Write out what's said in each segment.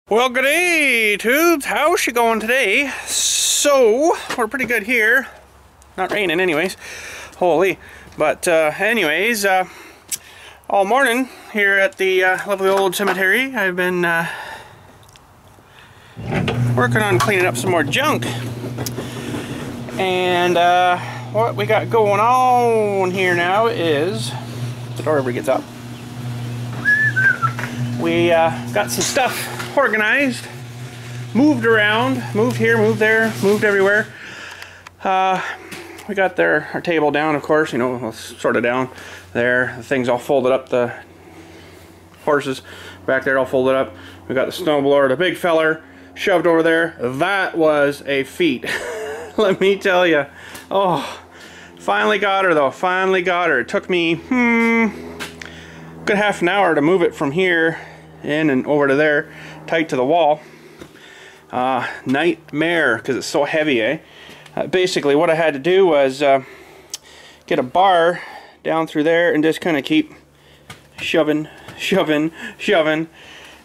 Well, good day, tubes. How's she going today? So, we're pretty good here. Not raining anyways. Holy. But anyways, all morning here at the lovely old cemetery, I've been working on cleaning up some more junk. And what we got going on here now is, if the door ever gets up, we got some stuff organized, moved around, moved here, moved there, moved everywhere. We got our table down, of course, you know, sort of down there. The things all folded up, the horses back there all folded up. We got the snowblower, the big feller, shoved over there. That was a feat. Let me tell you. Oh, finally got her though, finally got her. It took me, good half an hour to move it from here in and over to there, tight to the wall. Nightmare, because it's so heavy, eh? Basically what I had to do was get a bar down through there and just kind of keep shoving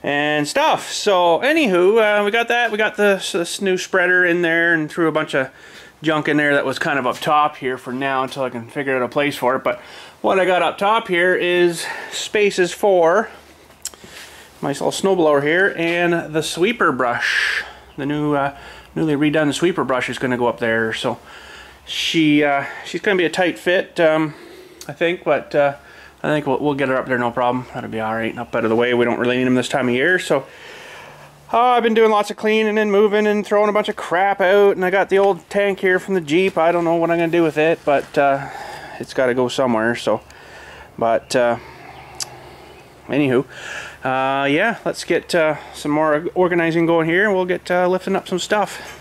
and stuff. So anywho, we got that. We got this new spreader in there and threw a bunch of junk in there that was kind of up top here for now until I can figure out a place for it. But what I got up top here is spaces for my little snowblower here and the sweeper brush. The newly redone sweeper brush is going to go up there. So she's going to be a tight fit, I think, but I think we'll get her up there no problem. That'll be all right. Up out of the way. We don't really need them this time of year. So I've been doing lots of cleaning and moving and throwing a bunch of crap out. And I got the old tank here from the Jeep. I don't know what I'm going to do with it, but it's got to go somewhere. So, but anywho. Yeah, let's get some more organizing going here, and we'll get lifting up some stuff.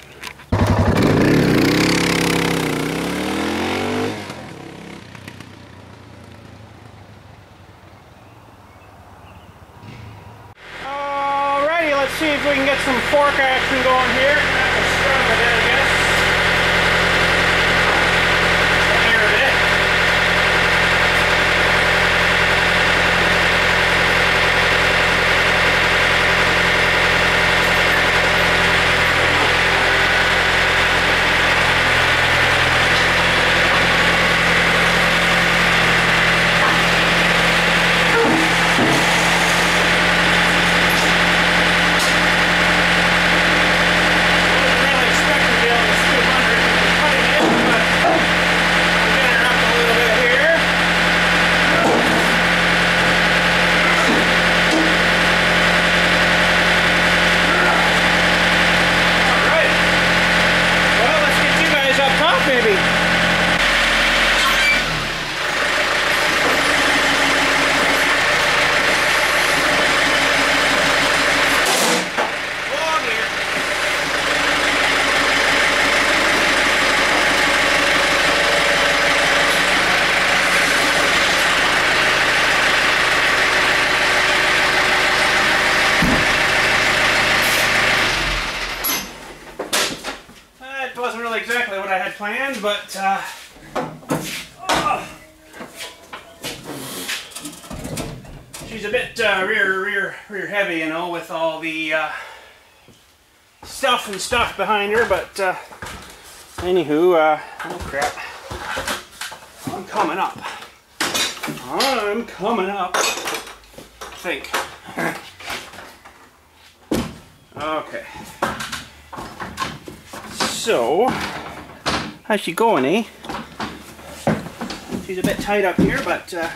Alrighty, let's see if we can get some fork action going here. Start with it, I guess. Here a bit. Exactly what I had planned, but she's a bit rear heavy, you know, with all the stuff behind her. But anywho, oh crap, I'm coming up. I think. Okay. So, how's she going, eh? She's a bit tight up here, but I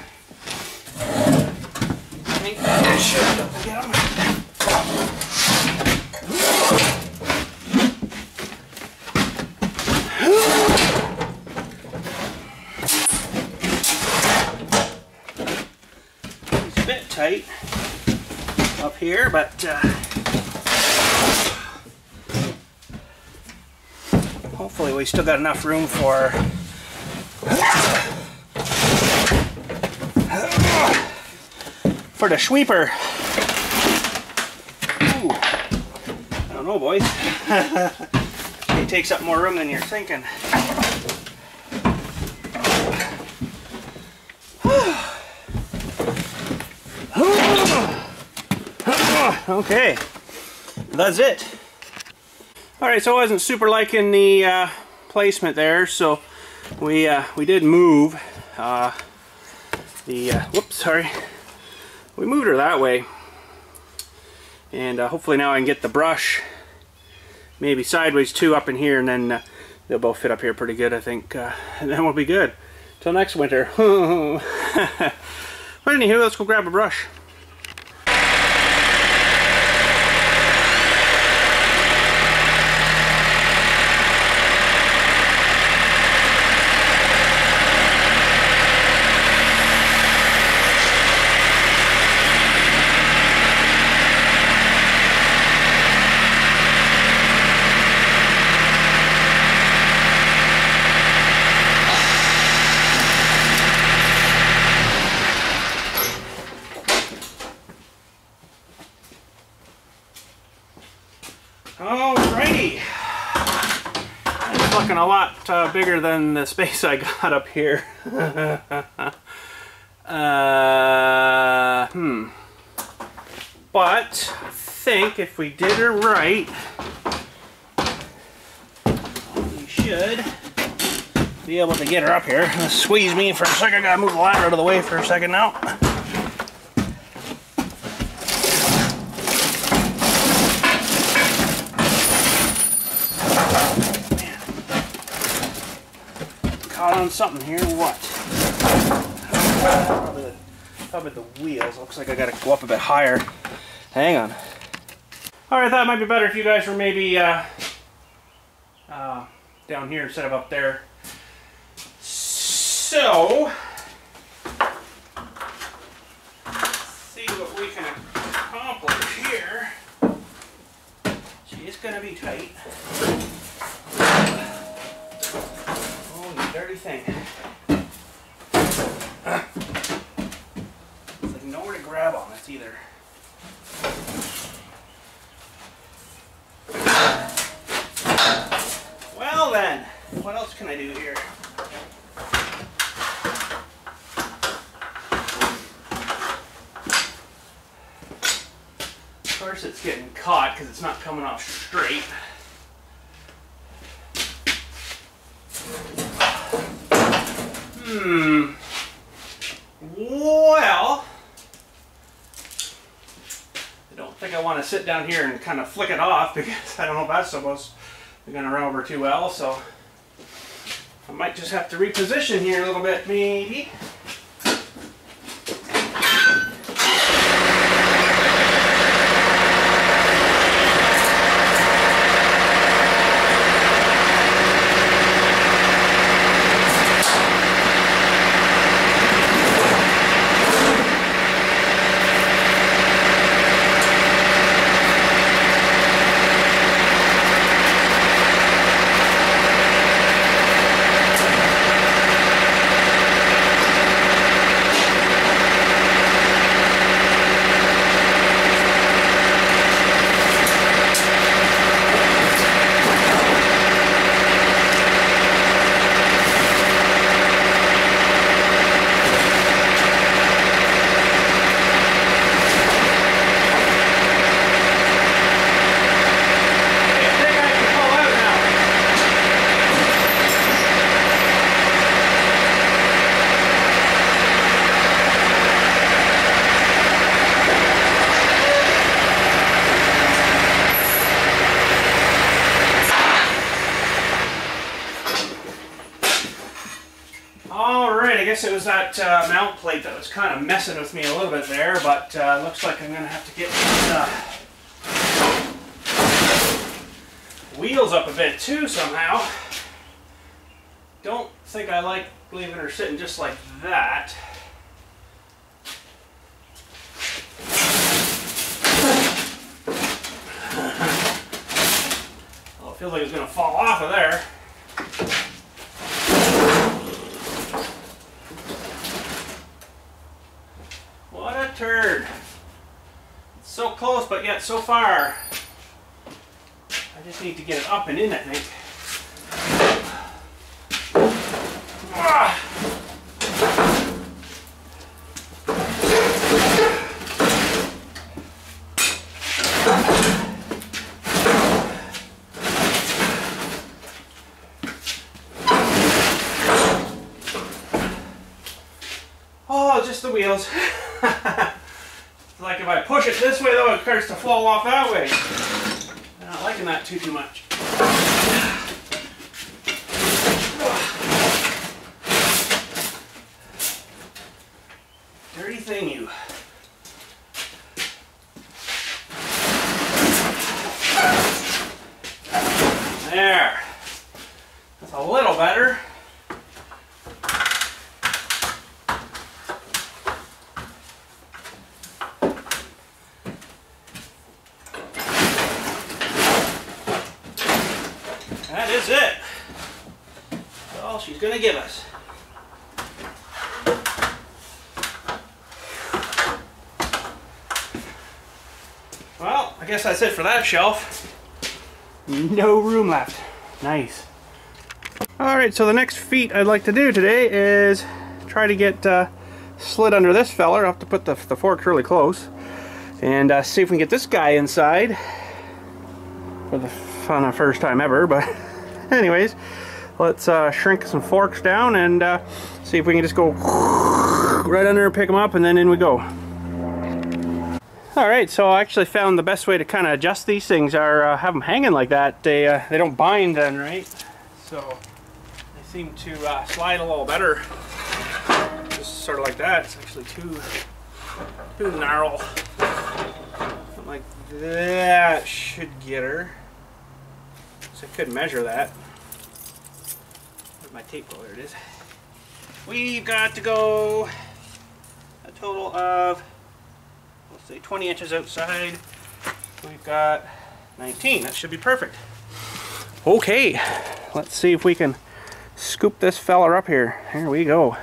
think I should be able to get them. It's a bit tight up here, but hopefully we still got enough room for the sweeper. Ooh. I don't know, boys. It takes up more room than you're thinking. Okay. that's it. Alright, so I wasn't super liking the placement there, so we did move whoops, sorry. We moved her that way. And hopefully now I can get the brush maybe sideways too up in here, and then they'll both fit up here pretty good, I think. And then we'll be good. Till next winter. But anywho, let's go grab a brush. Alrighty, it's looking a lot bigger than the space I got up here. But I think if we did her right, we should be able to get her up here. Squeeze me for a second. I gotta move the ladder out of the way for a second now. Caught on something here, what? Probably the wheels. Looks like I gotta go up a bit higher. Hang on. Alright, I thought it might be better if you guys were maybe down here instead of up there. So, see what we can accomplish here. She's gonna be tight. Dirty thing. It's like nowhere to grab on this either. Well then, what else can I do here? Of course it's getting caught because it's not coming off straight. Well, I don't think I want to sit down here and kind of flick it off because I don't know if that's supposed to going to run over too well, so I might just have to reposition here a little bit, maybe. Alright, I guess it was that mount plate that was kind of messing with me a little bit there, but looks like I'm going to have to get these wheels up a bit too somehow. Don't think I like leaving her sitting just like that. Well, it feels like it's going to fall off of there. What a turd. It's so close, but yet so far. I just need to get it up and in, I think. the wheels. Like if I push it this way though, it starts to fall off that way. I'm not liking that too much. Dirty thing, you. There. That's a little better. That is it. That's all she's going to give us. Well, I guess that's it for that shelf. No room left. Nice. Alright, so the next feat I'd like to do today is try to get slid under this feller. I'll have to put the forks really close and see if we can get this guy inside for the first time ever. But anyways, let's shrink some forks down and see if we can just go right under and pick them up, and then in we go. Alright, so I actually found the best way to kind of adjust these things are have them hanging like that. They don't bind then, right? So they seem to slide a little better. Just sort of like that. It's actually too narrow. Something like that should get her. So I could measure that. Where's my tape go? There it is. We've got to go a total of, let's say 20 inches outside. We've got 19. That should be perfect. Okay, let's see if we can scoop this feller up here. Here we go.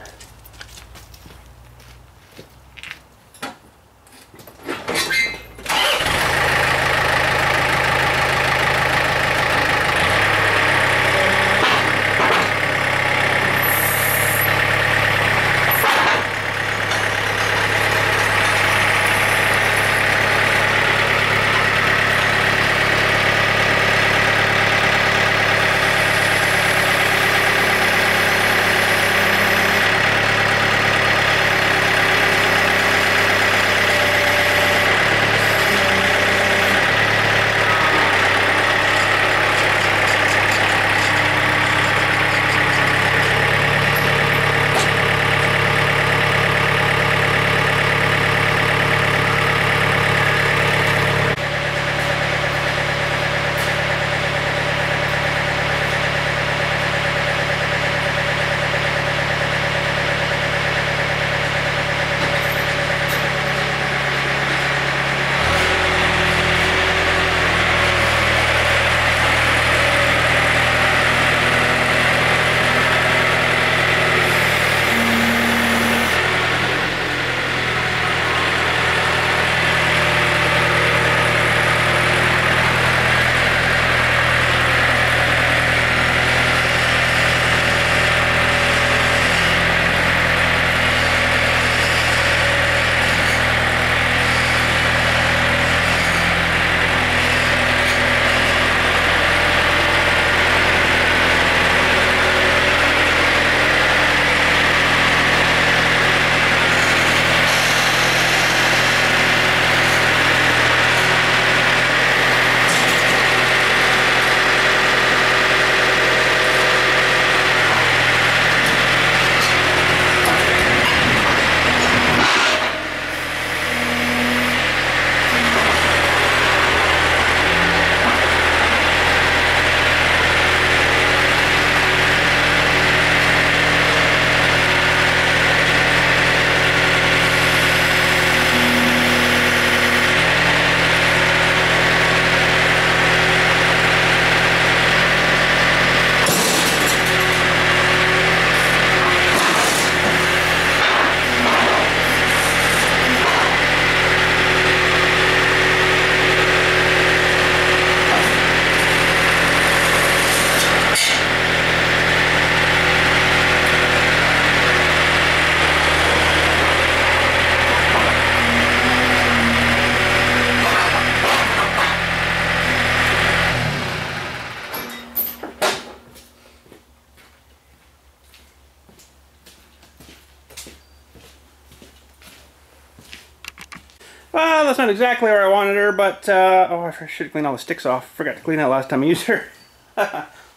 Well, that's not exactly where I wanted her, but oh, I should clean all the sticks off. Forgot to clean that last time I used her.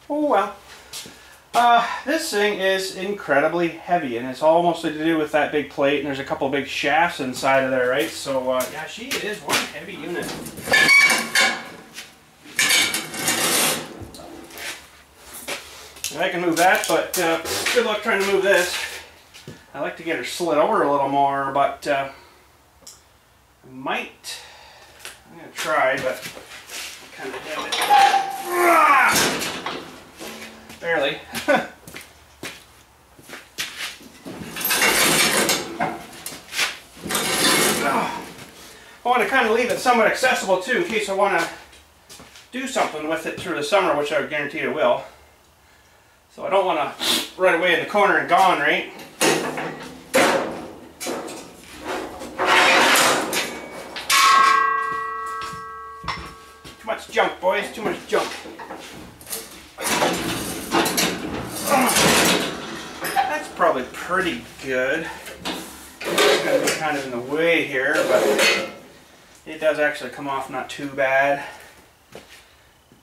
Oh well. This thing is incredibly heavy, and it's all mostly to do with that big plate, and there's a couple of big shafts inside of there, right? So yeah, she is one heavy unit. I can move that, but good luck trying to move this. I like to get her slid over a little more, but I might. I'm gonna try, but kind of have it. Barely. I want to kind of leave it somewhat accessible too, in case I want to do something with it through the summer, which I guarantee I will. So I don't want to right away in the corner and gone, right? Too much junk, boys. Too much junk. That's probably pretty good. It's going to be kind of in the way here, but it does actually come off not too bad.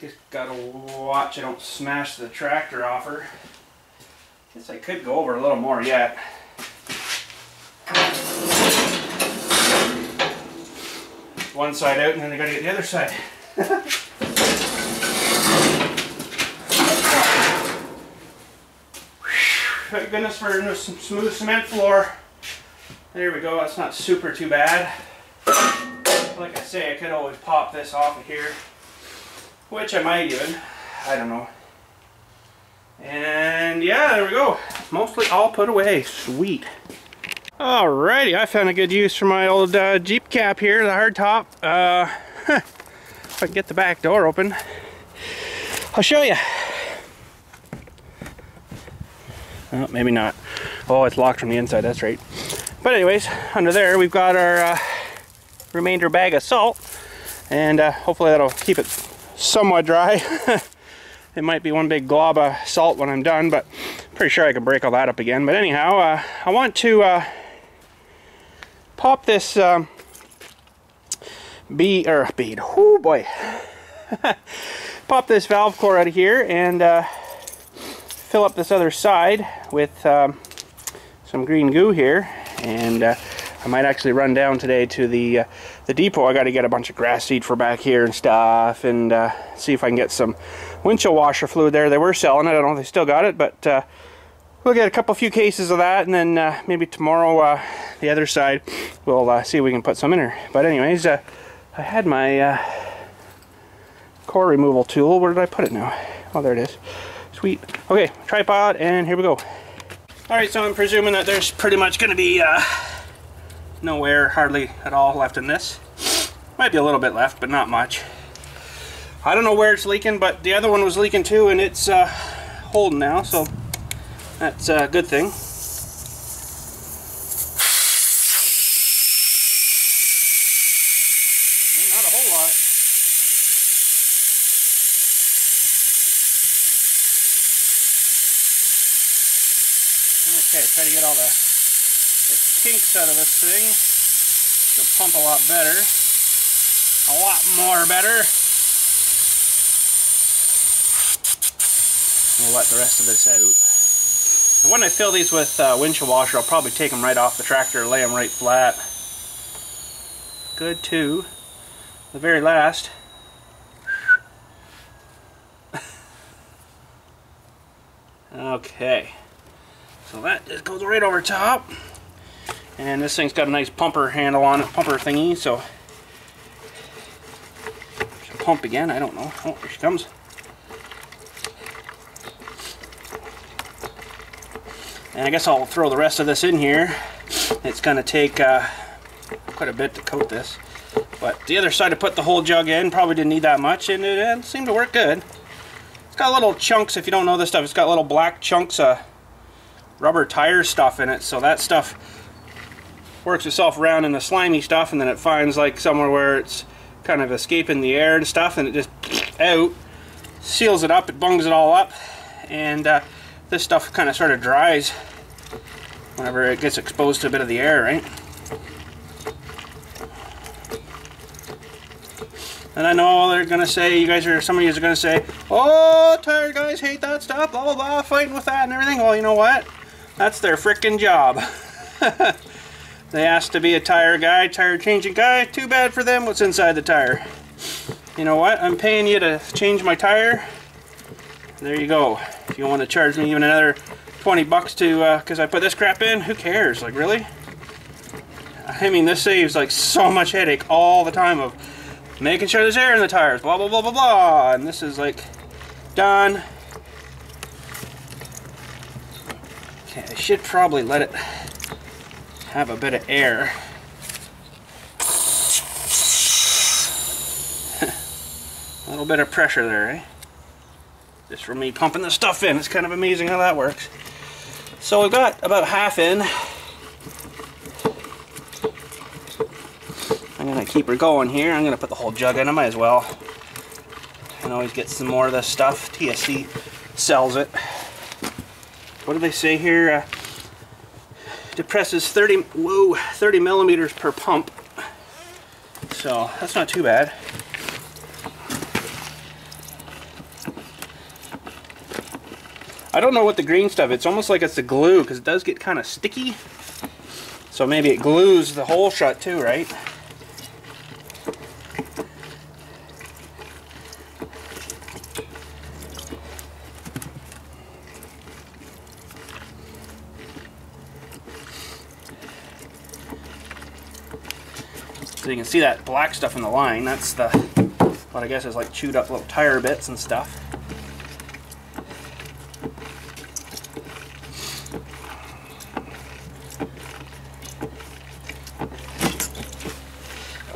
Just gotta watch I don't smash the tractor off her. Guess I could go over a little more yet. One side out, and then I gotta get the other side. Thank goodness for some smooth cement floor. There we go, that's not super too bad. Like I say, I could always pop this off of here, which I might even, I don't know. And yeah, there we go. Mostly all put away. Sweet. Alrighty, I found a good use for my old Jeep cap here, the hard top. If I can get the back door open, I'll show you. Oh, maybe not. Oh, it's locked from the inside, that's right. But anyways, under there we've got our remainder bag of salt, and hopefully that'll keep it somewhat dry. It might be one big glob of salt when I'm done, but I'm pretty sure I can break all that up again. But anyhow, I want to pop this bead, oh boy, pop this valve core out of here and fill up this other side with some green goo here. And I might actually run down today to the depot. I got to get a bunch of grass seed for back here and stuff, and see if I can get some windshield washer fluid there. They were selling it. I don't know if they still got it, but we'll get a few cases of that, and then maybe tomorrow the other side we'll see if we can put some in there. But anyways, I had my core removal tool. Where did I put it now? Oh, there it is. Sweet. Okay, tripod, and here we go. Alright, so I'm presuming that there's pretty much going to be no air hardly at all left in this. Might be a little bit left, but not much. I don't know where it's leaking, but the other one was leaking too, and it's holding now, so that's a good thing. Not a whole lot. Okay, try to get all the kinks out of this thing. It'll pump a lot better. A lot more better. We'll let the rest of this out. And when I fill these with windshield washer, I'll probably take them right off the tractor and lay them right flat. Good too. The very last. Okay. So that just goes right over top. And this thing's got a nice pumper handle on it, pumper thingy, so she'll pump again, I don't know. Oh, here she comes. And I guess I'll throw the rest of this in here. It's going to take quite a bit to coat this. But the other side I put the whole jug in, probably didn't need that much, and it seemed to work good. It's got little chunks, if you don't know this stuff, it's got little black chunks of rubber tire stuff in it, so that stuff works itself around in the slimy stuff, and then it finds like somewhere where it's kind of escaping the air and stuff, and it just out, seals it up, it bungs it all up, and this stuff kind of sort of dries whenever it gets exposed to a bit of the air, right? And I know they're gonna say, some of you are gonna say, oh, tire guys hate that stuff, blah blah blah, fighting with that and everything. Well, you know what? That's their frickin' job. They asked to be a tire guy, tire changing guy. Too bad for them. What's inside the tire? You know what? I'm paying you to change my tire. There you go. If you want to charge me even another 20 bucks to, because I put this crap in, who cares? Like, really? I mean, this saves like so much headache all the time of making sure there's air in the tires, blah blah blah blah blah, and this is like done. Okay, I should probably let it have a bit of air. A little bit of pressure there, eh? Just from me pumping the stuff in. It's kind of amazing how that works. So we've got about half in. I'm going to keep her going here. I'm going to put the whole jug in. I might as well. I can always get some more of this stuff. TSC sells it. What do they say here? Depresses 30 millimeters per pump. So that's not too bad. I don't know what the green stuff, it's almost like it's the glue, because it does get kind of sticky. So maybe it glues the hole shut too, right? So you can see that black stuff in the line, that's the, what I guess is like chewed up little tire bits and stuff.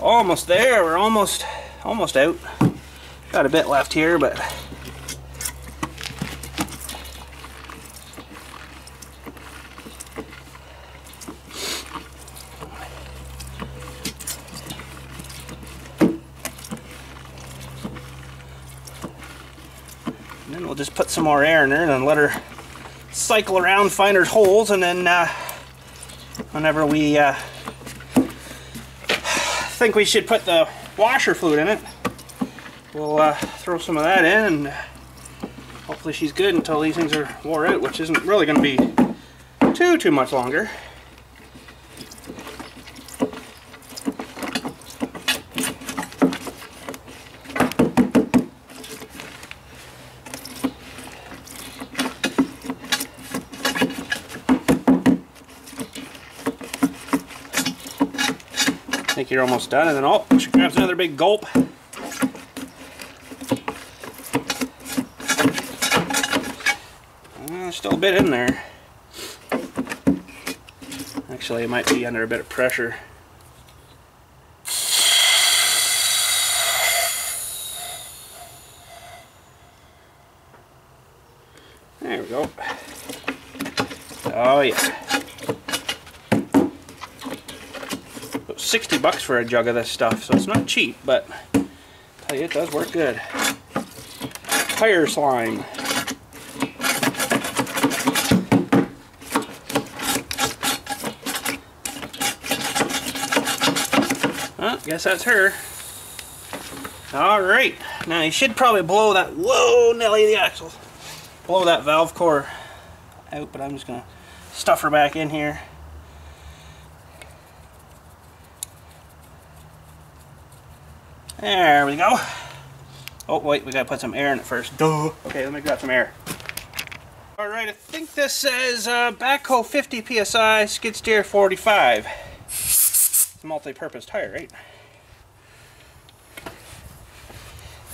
Almost there, we're almost out. Got a bit left here, but and then we'll just put some more air in there and then let her cycle around, find her holes, and then whenever we think we should put the washer fluid in it, we'll throw some of that in, and hopefully she's good until these things are wore out, which isn't really going to be too much longer. I think you're almost done, and then oh, she grabs another big gulp. There's still a bit in there. Actually, it might be under a bit of pressure. There we go. Oh yeah. 60 bucks for a jug of this stuff, so it's not cheap, but I tell you, it does work good. Tire slime. Well, guess that's her. Alright, now you should probably blow that, whoa, Nelly the axle. Blow that valve core out, but I'm just going to stuff her back in here. There we go. Oh wait, we gotta put some air in it first. Duh. Okay, let me grab some air. Alright, I think this says backhoe 50 psi, skid steer 45. It's a multi-purpose tire, right?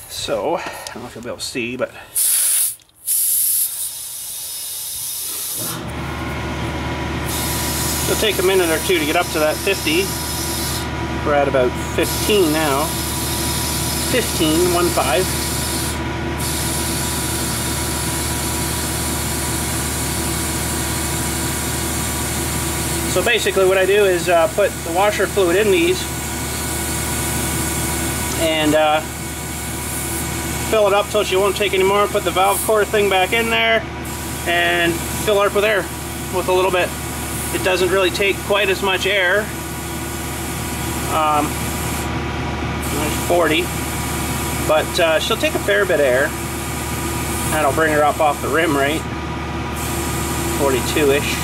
So, I don't know if you'll be able to see, but it'll take a minute or two to get up to that 50. We're at about 15 now. 15. So basically what I do is put the washer fluid in these and fill it up till she won't take any more, put the valve core thing back in there and fill her up with air with a little bit. It doesn't really take quite as much air. There's 40. But she'll take a fair bit of air. That'll bring her up off the rim, right? 42-ish.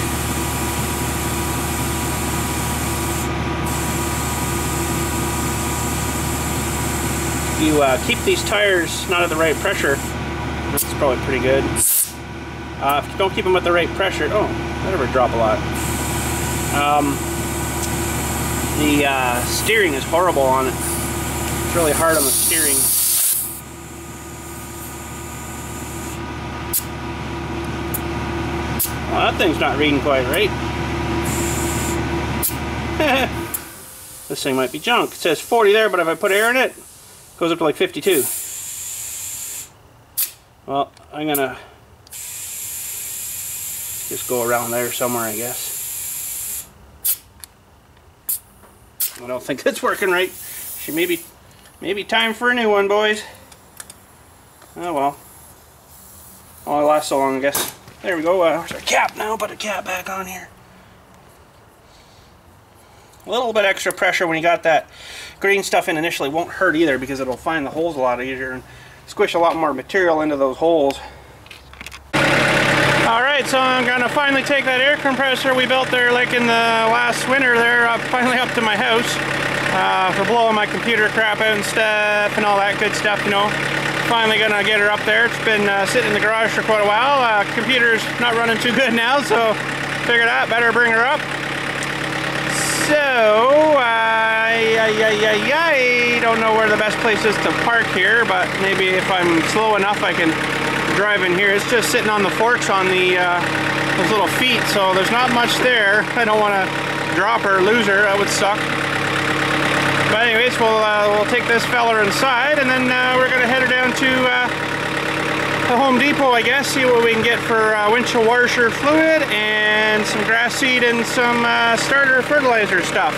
If you keep these tires not at the right pressure, that's probably pretty good. If you don't keep them at the right pressure, oh, that ever drop a lot. The steering is horrible on it. It's really hard on the steering. Well, that thing's not reading quite right. This thing might be junk. It says 40 there, but if I put air in it, it goes up to like 52. Well, I'm gonna just go around there somewhere, I guess. I don't think that's working right. She maybe time for a new one, boys. Oh well. Well, it lasts so long, I guess. There we go. There's our cap now. Put a cap back on here. A little bit extra pressure when you got that green stuff in initially won't hurt either, because it'll find the holes a lot easier and squish a lot more material into those holes. Alright, so I'm going to finally take that air compressor we built there like in the last winter there, finally up to my house for blowing my computer crap out and stuff and all that good stuff, you know. Finally gonna get her up there. It's been sitting in the garage for quite a while. Computer's not running too good now, so figured out better bring her up. So I don't know where the best place is to park here, but maybe if I'm slow enough I can drive in here. It's just sitting on the forks on the those little feet, so there's not much there. I don't want to drop her or lose her. That would suck. But anyways, we'll take this feller inside, and then we're going to head her down to the Home Depot, I guess, see what we can get for windshield washer fluid and some grass seed and some starter fertilizer stuff.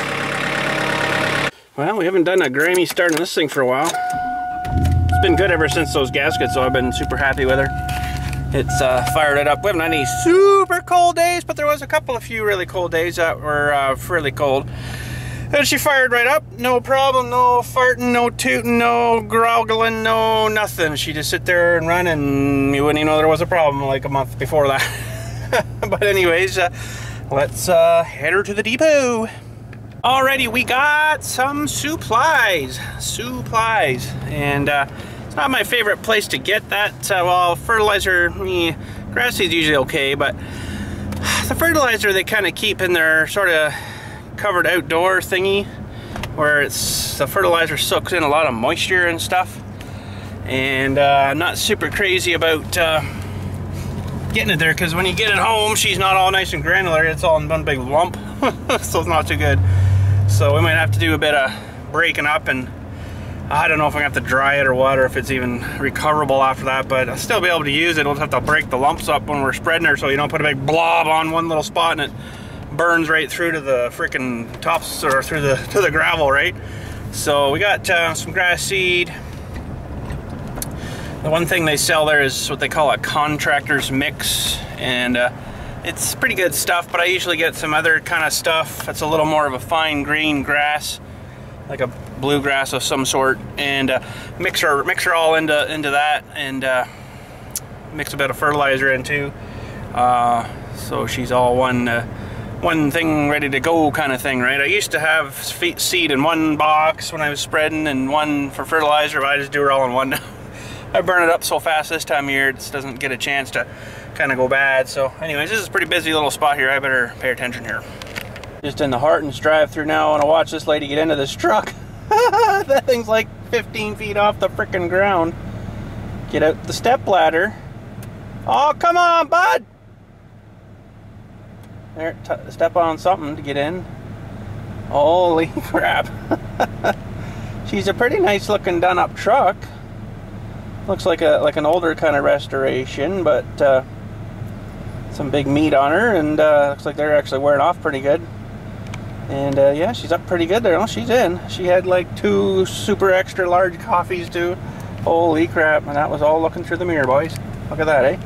Well, we haven't done a grimy start on this thing for a while. It's been good ever since those gaskets, so I've been super happy with her. It's fired it up. We haven't had any super cold days, but there was a few really cold days that were fairly cold. And she fired right up, no problem, no farting, no tooting, no growling, no nothing. She just sit there and run, and you wouldn't even know there was a problem like a month before that. But anyways, let's head her to the depot. Alrighty, we got some supplies, and it's not my favorite place to get that. Well, fertilizer, grass seed's usually okay, but the fertilizer they kind of keep in their sort of covered outdoor thingy where the fertilizer soaks in a lot of moisture and stuff, and I'm not super crazy about getting it there, because when you get it home she's not all nice and granular, it's all in one big lump. So it's not too good. So we might have to do a bit of breaking up, and I don't know if I'm gonna have to dry it or what, or if it's even recoverable after that, but I'll still be able to use it. We'll just have to break the lumps up when we're spreading her, so you don't put a big blob on one little spot and it burns right through to the freaking tops, or through to the gravel, right? So we got some grass seed. The one thing they sell there is what they call a contractor's mix, and it's pretty good stuff, but I usually get some other kind of stuff that's a little more of a fine green grass, like a bluegrass of some sort, and mix her all into that, and mix a bit of fertilizer in too, so she's all one thing ready to go kind of thing, right? I used to have seed in one box when I was spreading and one for fertilizer, but I just do her all in one now. I burn it up so fast this time of year, it just doesn't get a chance to kind of go bad. So anyways, this is a pretty busy little spot here. I better pay attention here. Just in the Hartons drive-through now. I want to watch this lady get into this truck. That thing's like 15 feet off the frickin' ground. Get out the step ladder. Oh, come on, bud! There, step on something to get in. Holy crap. She's a pretty nice looking done up truck. Looks like an older kind of restoration, but some big meat on her, and looks like they're actually wearing off pretty good. And yeah, she's up pretty good there. Oh, she's in. She had like 2 super extra large coffees too. Holy crap, and that was all looking through the mirror, boys. Look at that, eh?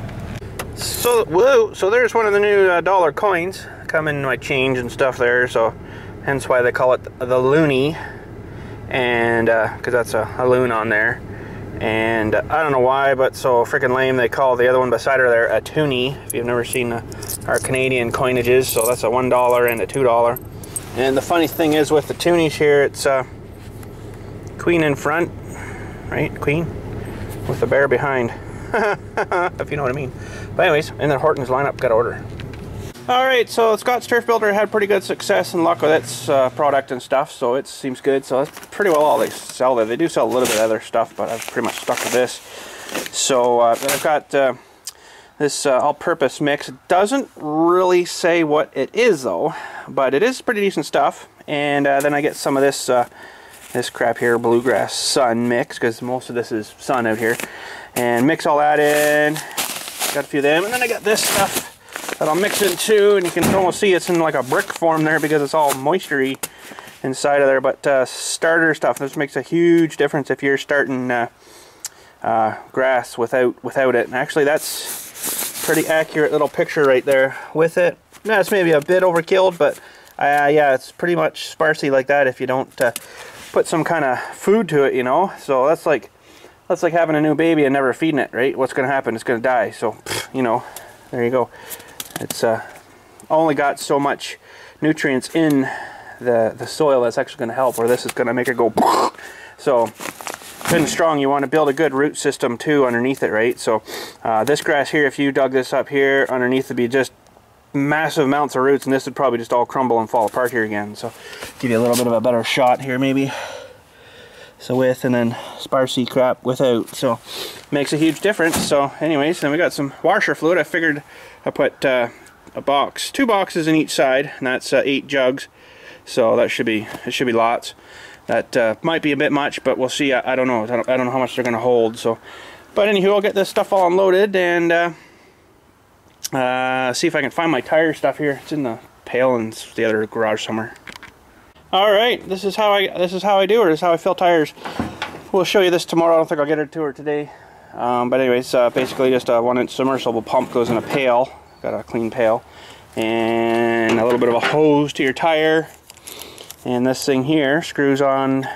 So, whoa, so there's one of the new dollar coins. Come in my change and stuff there, so hence why they call it the loonie. And because that's a loon on there. And I don't know why, but so freaking lame they call the other one beside her there a toonie, if you've never seen our Canadian coinages. So that's a $1 and a $2. And the funny thing is with the toonies here, it's queen in front, right? Queen with the bear behind, if you know what I mean. But anyways, and then Horton's lineup got order. Alright, so Scott's Turf Builder had pretty good success and luck with its product and stuff, so it seems good. So that's pretty well all they sell there. They do sell a little bit of other stuff, but I've pretty much stuck with this. So then I've got this all-purpose mix. It doesn't really say what it is though, but it is pretty decent stuff. And then I get some of this this crap here, Bluegrass Sun mix, because most of this is sun out here. And mix all that in. Got a few of them, and then I got this stuff that I'll mix into, and you can almost see it's in like a brick form there because it's all moistury inside of there. But starter stuff, this makes a huge difference if you're starting grass without it. And actually that's pretty accurate little picture right there with it. Yeah, it's maybe a bit overkilled, but yeah, it's pretty much sparsely like that if you don't put some kind of food to it, you know. So that's like having a new baby and never feeding it, right? What's going to happen? It's going to die. So, you know, there you go. It's only got so much nutrients in the soil that's actually going to help, or this is going to make it go. So good and strong. You want to build a good root system too underneath it, right? So this grass here, if you dug this up here, underneath would be just massive amounts of roots, and this would probably just all crumble and fall apart here again. So give you a little bit of a better shot here maybe. So with, and then sparsy crap without, so makes a huge difference. So anyways, then we got some washer fluid. I figured I put a box, 2 boxes in each side, and that's 8 jugs. So that should be, it should be lots. That might be a bit much, but we'll see. I don't know. I don't know how much they're going to hold. So, but anywho, I'll get this stuff all unloaded and see if I can find my tire stuff here. It's in the pail in the other garage somewhere. All right, this is how I do it. This is how I fill tires. We'll show you this tomorrow. I don't think I'll get it to her today. But anyways, basically just a 1-inch submersible pump goes in a pail. Got a clean pail, and a little bit of a hose to your tire. And this thing here screws on.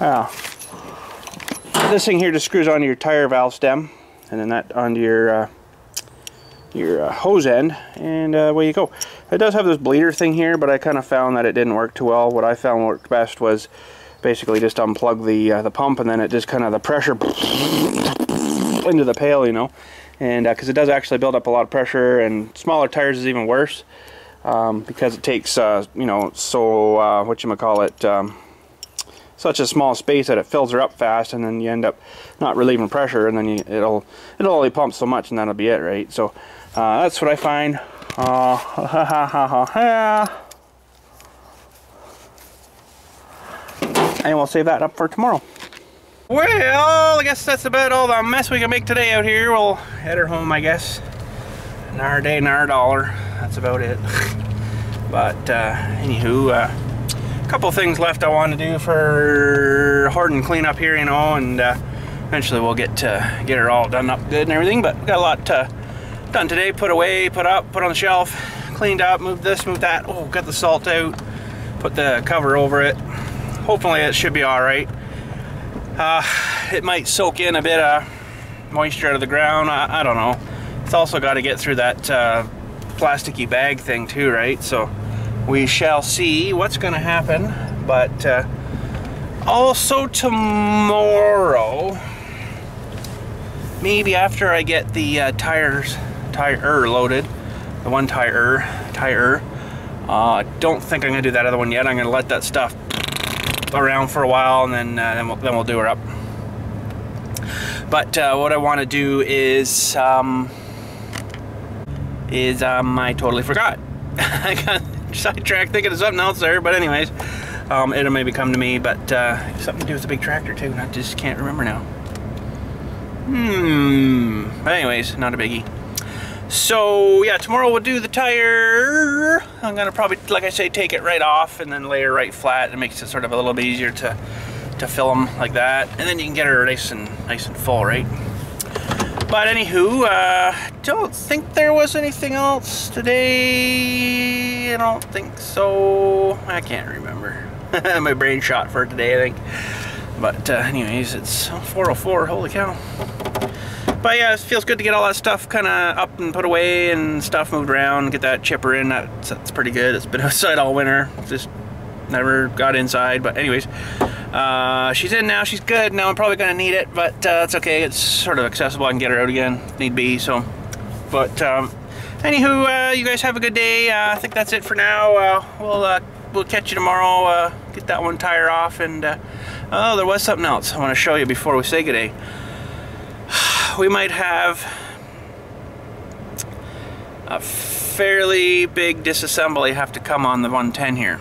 Yeah. This thing here just screws onto your tire valve stem, and then that onto your hose end, and away you go. It does have this bleeder thing here, but I kind of found that it didn't work too well. What I found worked best was basically just unplug the pump, and then it just kind of the pressure into the pail, you know. And because it does actually build up a lot of pressure, and smaller tires is even worse because it takes you know, so whatchamacallit, such a small space that it fills her up fast, and then you end up not relieving pressure, and then it'll only pump so much, and that'll be it, right? So that's what I find. And we'll save that up for tomorrow. Well, I guess that's about all the mess we can make today out here. We'll head her home, I guess. Another day, another dollar. That's about it. But anywho, a couple things left I want to do for Horton cleanup here, you know, and eventually we'll get her all done up good and everything. But we got a lot done today. Put away, put up, put on the shelf, cleaned up, moved this, moved that. Oh, got the salt out, put the cover over it. Hopefully it should be all right. It might soak in a bit of moisture out of the ground. I don't know. It's also got to get through that plasticky bag thing too, right? So we shall see what's going to happen. But also tomorrow, maybe after I get the tire loaded, the one tire, I don't think I'm going to do that other one yet. I'm going to let that stuff around for a while, and then we'll do her up. But what I want to do is I totally forgot. I got sidetracked thinking of something else there, but anyways, it'll maybe come to me. But something to do with the big tractor too, and I just can't remember now. But anyways, not a biggie. So yeah, tomorrow we'll do the tire. I'm gonna probably, like I say, take it right off and then lay her right flat. It makes it sort of a little bit easier to fill them like that, and then you can get her nice and full, right? But anywho, don't think there was anything else today. I don't think so. I can't remember. My brain shot for today, I think. But anyways, it's 4:04. Holy cow. But yeah, it feels good to get all that stuff kind of up and put away and stuff moved around. Get that chipper in. That's pretty good. It's been outside all winter. Just never got inside. But anyways, she's in now. She's good. Now I'm probably going to need it, but it's okay. It's sort of accessible. I can get her out again if need be. So, but anywho, you guys have a good day. I think that's it for now. We'll catch you tomorrow. Get that one tire off. And oh, there was something else I want to show you before we say good day. We might have a fairly big disassembly have to come on the 110 here.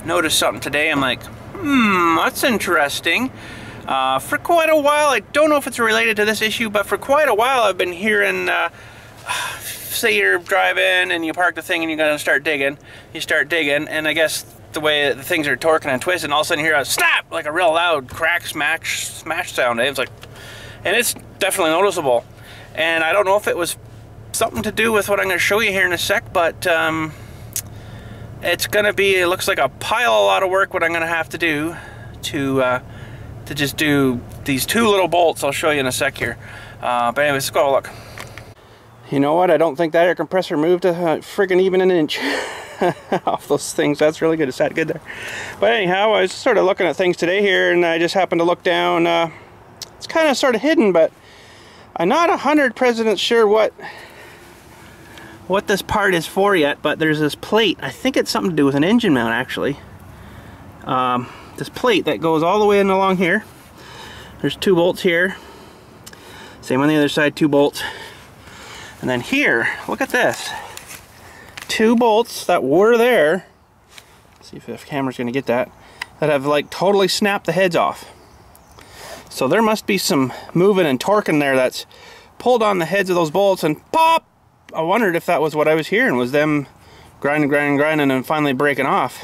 Noticed something today. I'm like, that's interesting. For quite a while, I don't know if it's related to this issue, but for quite a while I've been hearing, say you're driving and you park the thing and you're going to start digging. You start digging, and I guess the way the things are torquing and twisting, all of a sudden you hear a snap, like a real loud crack, smash sound. It's like, and it's definitely noticeable. And I don't know if it was something to do with what I'm going to show you here in a sec, but it's going to be, it looks like a lot of work what I'm going to have to do to just do these two little bolts. I'll show you in a sec here. But anyways, let's go look. You know what? I don't think that air compressor moved a friggin' even an inch off those things. That's really good. It sat good there. But anyhow, I was sort of looking at things today here, and I just happened to look down. It's kind of sort of hidden, but I'm not 100% sure what this part is for yet, but there's this plate. I think it's something to do with an engine mount, actually. This plate that goes all the way in along here. There's two bolts here. Same on the other side, two bolts. And then here, look at this. Two bolts that were there. Let's see if the camera's gonna get that. That have like totally snapped the heads off. So there must be some moving and torquing there that's pulled on the heads of those bolts and pop! I wondered if that was what I was hearing, was them grinding and finally breaking off.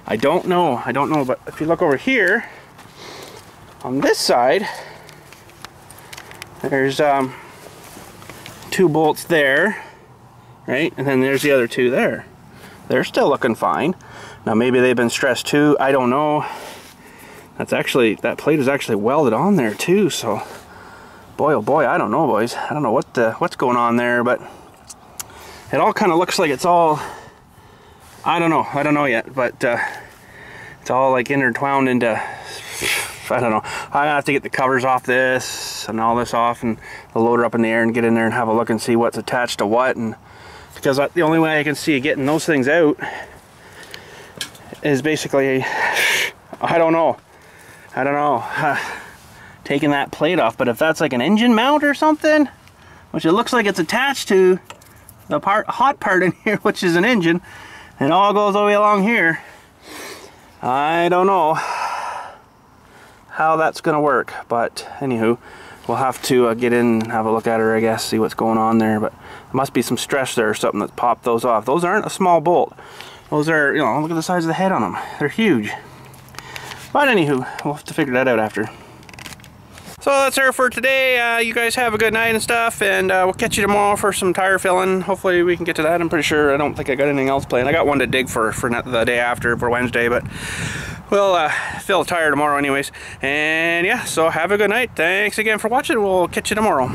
I don't know, but if you look over here, on this side, there's two bolts there, right? And then there's the other two there. They're still looking fine. Now maybe they've been stressed too, I don't know. That's actually, that plate is actually welded on there too, so boy oh boy, I don't know, boys. I don't know what's going on there, but it all kind of looks like it's all, I don't know yet, but it's all like intertwined into, I don't know. I have to get the covers off this and all this off and the loader up in the air and get in there and have a look and see what's attached to what, and because the only way I can see getting those things out is basically, I don't know, taking that plate off. But if that's like an engine mount or something, which it looks like it's attached to the hot part in here, which is an engine, and all goes all the way along here, I don't know how that's gonna work. But anywho, we'll have to get in and have a look at her, I guess, see what's going on there. But there must be some stress there or something that's popped those off. Those aren't a small bolt. Those are, you know, look at the size of the head on them. They're huge. But anywho, we'll have to figure that out after. So that's it for today. You guys have a good night and stuff, and we'll catch you tomorrow for some tire filling. Hopefully we can get to that. I'm pretty sure, I don't think I got anything else planned. I got one to dig for the day after, for Wednesday, but we'll fill the tire tomorrow anyways. And yeah, so have a good night. Thanks again for watching. We'll catch you tomorrow.